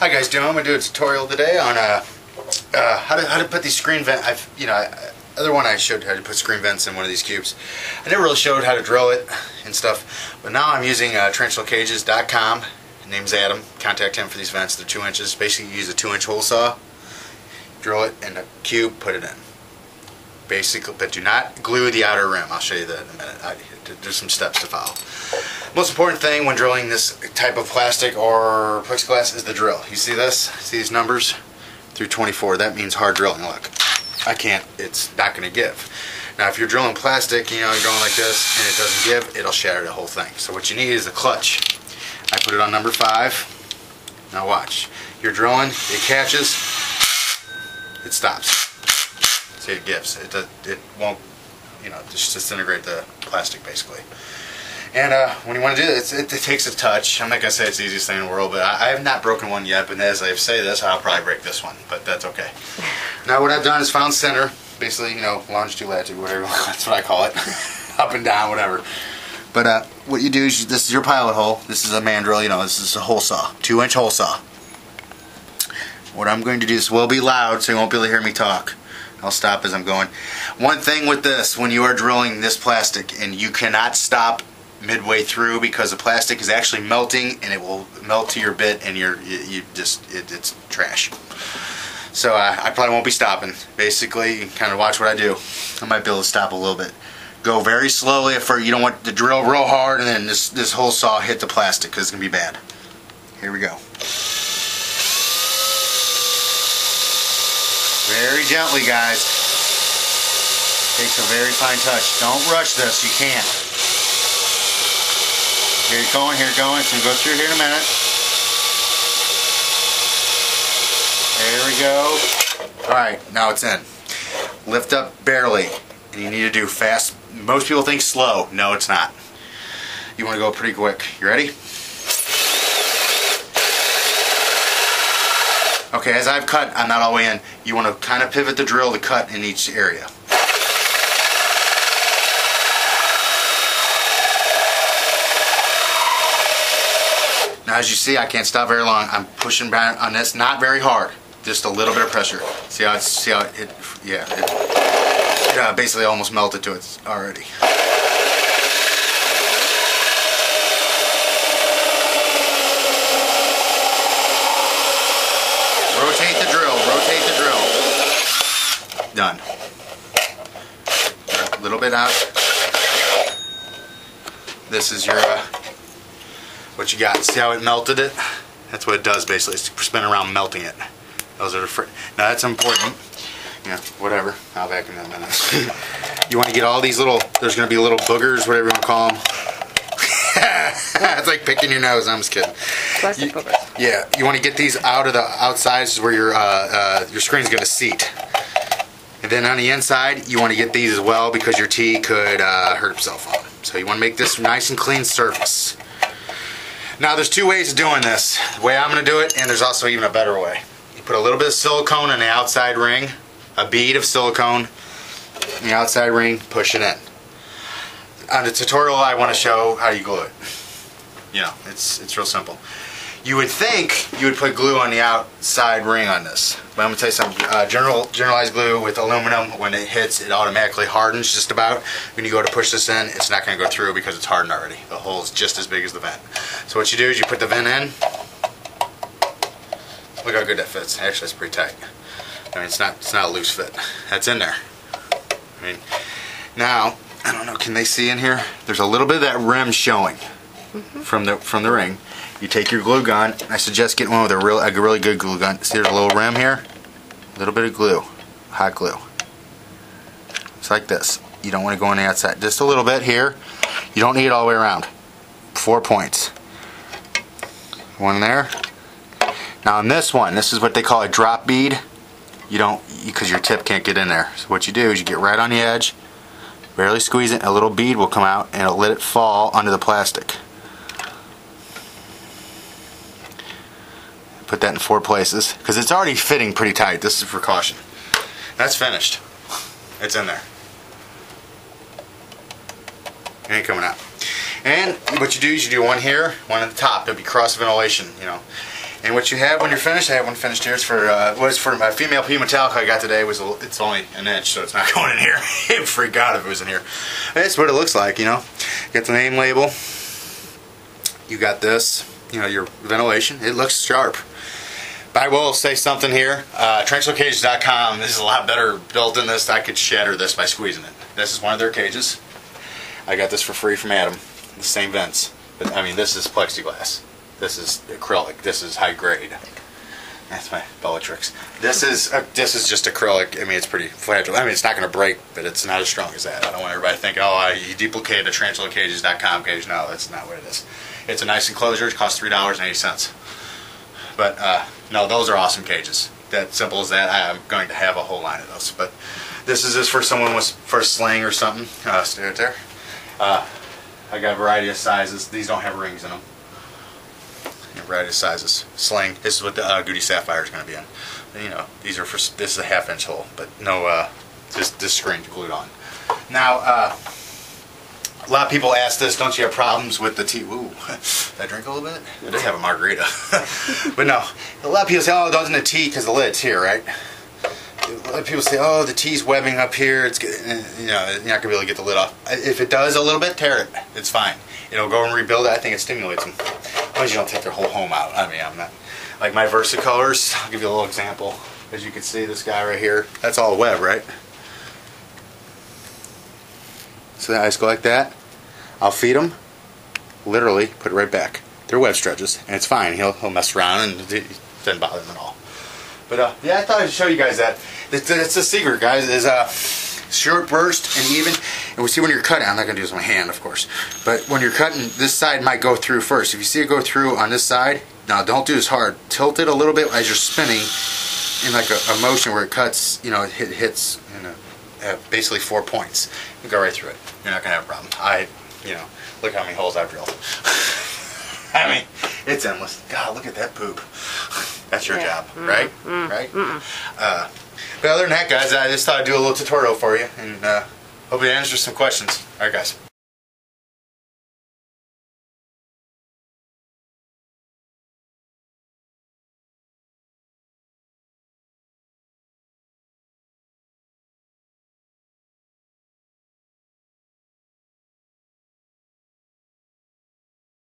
Hi guys, I'm going to do a tutorial today on how to put these screen vent. Other one I showed how to put screen vents in one of these cubes. I never really showed how to drill it and stuff, but now I'm using trenchlockages.com. His name's Adam. Contact him for these vents. They're 2 inches. Basically, you use a 2-inch hole saw, drill it in a cube, put it in. Basically, but do not glue the outer rim. I'll show you that in a minute. There's some steps to follow. Most important thing when drilling this type of plastic or plexiglass is the drill. You see this? See these numbers? Through 24. That means hard drilling. Look, I can't. It's not going to give. Now, if you're drilling plastic, you're drilling like this, and it doesn't give, it'll shatter the whole thing. So what you need is a clutch. I put it on number 5. Now watch. You're drilling. It catches. It stops. See, it gives. It won't, just disintegrate the plastic basically. And when you want to do this, it takes a touch. I'm not going to say it's the easiest thing in the world, but I have not broken one yet. But as I say this, I'll probably break this one, but that's okay. Now what I've done is found center, basically, longitude, latitude, whatever. That's what I call it, up and down, whatever. But what you do is this is your pilot hole. This is a mandrel. This is a hole saw, 2-inch hole saw. What I'm going to do, this will be loud, so you won't be able to hear me talk. I'll stop as I'm going. One thing with this, when you are drilling this plastic, and you cannot stop midway through because the plastic is actually melting, and it will melt to your bit, and it's trash. So I probably won't be stopping. Basically, you kind of watch what I do. I might be able to stop a little bit. Go very slowly. You don't want to drill real hard, and then this hole saw hit the plastic because it's gonna be bad. Here we go. Very gently, guys. Takes a very fine touch. Don't rush this. You can't. Here you're going. Here you're going. It's gonna go through here in a minute. There we go. All right, now it's in. Lift up barely, and you need to do fast. Most people think slow. No, it's not. You want to go pretty quick. You ready? Okay, as I've cut, I'm not all the way in. You want to kind of pivot the drill to cut in each area. Now as you see, I can't stop very long. I'm pushing back on this, not very hard, just a little bit of pressure. See how it basically almost melted to it already. Rotate the drill, rotate the drill. Done. A little bit out. This is your, what you got. See how it melted it? That's what it does basically. It's spinning around melting it. Those are the now that's important. Whatever. I'll vacuum in a minute. You want to get all these little, there's going to be little boogers, whatever you want to call them. It's like picking your nose. I'm just kidding. Plastic boogers. Yeah, you want to get these out of the outsides where your screen's going to seat. And then on the inside, you want to get these as well because your tea could hurt himself on them. So you want to make this nice and clean surface. Now there's 2 ways of doing this. The way I'm going to do it, and there's also even a better way. You put a little bit of silicone in the outside ring, a bead of silicone in the outside ring, push it in. On the tutorial, I want to show how you glue it. It's real simple. You would think you would put glue on the outside ring on this, but I'm going to tell you something. Generalized glue with aluminum, when it hits, it automatically hardens just about. When you go to push this in, it's not going to go through because it's hardened already. The hole is just as big as the vent. So what you do is you put the vent in. Look how good that fits. Actually, it's pretty tight. It's not a loose fit. That's in there. Now, I don't know, can they see in here? There's a little bit of that rim showing from the ring. You take your glue gun. I suggest getting one with a really good glue gun. See, there's a little rim here. A little bit of glue, hot glue. It's like this. You don't want to go on the outside. Just a little bit here. You don't need it all the way around. 4 points. One there. Now on this one, this is what they call a drop bead. You don't, because your tip can't get in there. So what you do is you get right on the edge, barely squeeze it, and a little bead will come out and it'll let it fall under the plastic. Put that in 4 places because it's already fitting pretty tight. This is for caution. That's finished. It's in there. It ain't coming out. And what you do is you do one here, one at the top. There'll be cross ventilation, And what you have when you're finished, I have one finished here. It's for was for my female P Metallica I got today. It's only an inch, so it's not going in here. It'd freak out if it was in here. That's what it looks like, you know. Get the name label. You got this, you know, your ventilation. It looks sharp. But I will say something here. Trenchloccages.com. This is a lot better built than this. I could shatter this by squeezing it. This is one of their cages. I got this for free from Adam. The same vents, but I mean, this is plexiglass. This is acrylic. This is high grade. That's my Bellatrix. This is just acrylic. I mean, it's pretty fragile. I mean, it's not going to break, but it's not as strong as that. I don't want everybody to think, oh, you duplicated a Trenchloccages.com cage. No, that's not what it is. It's a nice enclosure. It costs $3.80. But no, those are awesome cages. That simple as that. I'm going to have a whole line of those. But this is just for someone with for a sling or something. Stay right there. I got a variety of sizes. These don't have rings in them. A variety of sizes. Sling. This is what the Goody Sapphire is going to be in. You know, these are for. This is a 1/2 inch hole, but no. This screen's glued on. Now, a lot of people ask this. Don't you have problems with the tea? Ooh, did I drink a little bit? I did have a margarita. But no, a lot of people say, oh, it doesn't the tea because the lid's here, right? A lot of people say, oh, the tea's webbing up here. It's, you know, you're not gonna be able to get the lid off. If it does a little bit, tear it. It's fine. It'll go and rebuild it. I think it stimulates them. As long as you don't take their whole home out. I mean, I'm not like my Versacolors. I'll give you a little example. As you can see, this guy right here. That's all web, right? So the eyes go like that. I'll feed them. Literally, put it right back. They're web stretches, and it's fine. He'll mess around, and it doesn't bother him at all. But yeah, I thought I'd show you guys that. It's the secret, guys. Is short burst and even. And we see when you're cutting. I'm not gonna do this with my hand, of course. But when you're cutting, this side might go through first. If you see it go through on this side, now don't do this hard. Tilt it a little bit as you're spinning in like a motion where it cuts. You know, it hits in basically 4 points. You go right through it. You're not gonna have a problem. You know, look how many holes I've drilled. I mean, it's endless. God, look at that poop. That's your job, right? Right? But other than that, guys, I just thought I'd do a little tutorial for you, and hope it answers some questions. All right, guys.